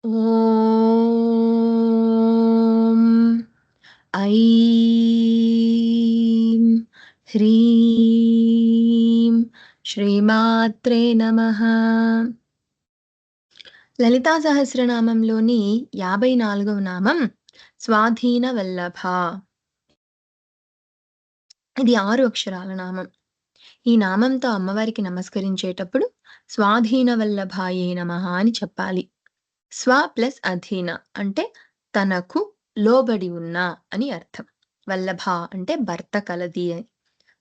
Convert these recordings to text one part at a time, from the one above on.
ఓం ఐం హ్రీం శ్రీమాత్రే నమః. లలితా సహస్రనామంలోని 54వ నామం స్వాధీన వల్లభ. ఇది 6 అక్షరాల నామం. ఈ నామంతో అమ్మవారికి నమస్కరించేటప్పుడు స్వాధీన వల్లభాయే నమః అని చెప్పాలి. స్వ ప్లస్ అధీన అంటే తనకు లోబడి ఉన్న అని అర్థం. వల్లభ అంటే భర్త కలది అని.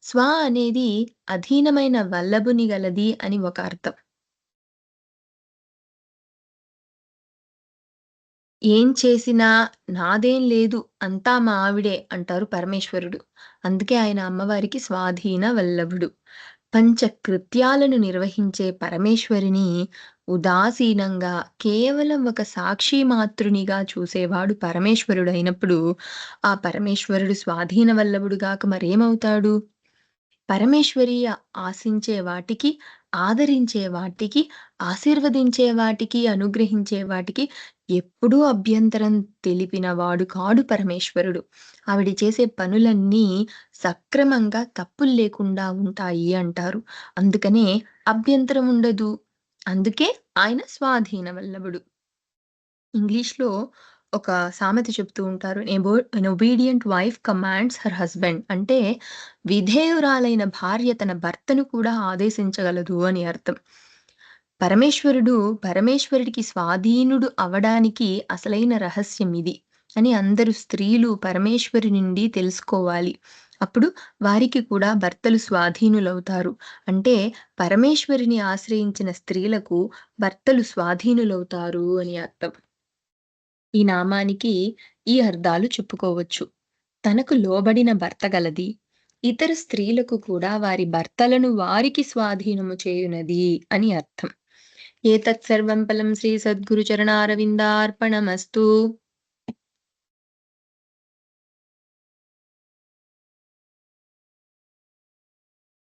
స్వ అనేది అధీనమైన వల్లభుని గలది అని ఒక అర్థం. ఏం చేసినా నాదేం లేదు అంతా మా ఆవిడే అంటారు పరమేశ్వరుడు. అందుకే ఆయన అమ్మవారికి స్వాధీన వల్లభుడు. పంచకృత్యాలను నిర్వహించే పరమేశ్వరిని ఉదాసీనంగా కేవలం ఒక సాక్షి మాతృనిగా చూసేవాడు పరమేశ్వరుడైనప్పుడు, ఆ పరమేశ్వరుడు స్వాధీన వల్లభుడు గాక మరేమవుతాడు? పరమేశ్వరి ఆశించే వాటికి, ఆదరించే వాటికి, ఆశీర్వదించే వాటికి, అనుగ్రహించే వాటికి ఎప్పుడూ అభ్యంతరం తెలిపిన వాడు కాడు పరమేశ్వరుడు. ఆవిడ చేసే పనులన్నీ సక్రమంగా తప్పులు లేకుండా ఉంటాయి అంటారు. అందుకనే అభ్యంతరం ఉండదు. అందుకే ఆయన స్వాధీన వల్లభుడు. ఇంగ్లీష్‌లో ఒక సామెత చెప్తూ ఉంటారు. An obedient wife commands her husband అంటే విధేయురాలైన భార్య తన భర్తను కూడా ఆదేశించగలదు అని అర్థం. పరమేశ్వరుడికి స్వాధీనుడు అవ్వడానికి అసలైన రహస్యం ఇది అని అందరూ స్త్రీలు పరమేశ్వరి నుండి తెలుసుకోవాలి. అప్పుడు వారికి కూడా భర్తలు స్వాధీనులవుతారు. అంటే పరమేశ్వరిని ఆశ్రయించిన స్త్రీలకు భర్తలు స్వాధీనులవుతారు అని అర్థం. ఈ నామానికి ఈ అర్థాలు చెప్పుకోవచ్చు. తనకు లోబడిన భర్త గలది. ఇతర స్త్రీలకు కూడా వారి భర్తలను వారికి స్వాధీనము చేయునది అని అర్థం. ఏతత్ సర్వం ఫలం శ్రీ సద్గురు చరణారవిందార్పణమస్తు.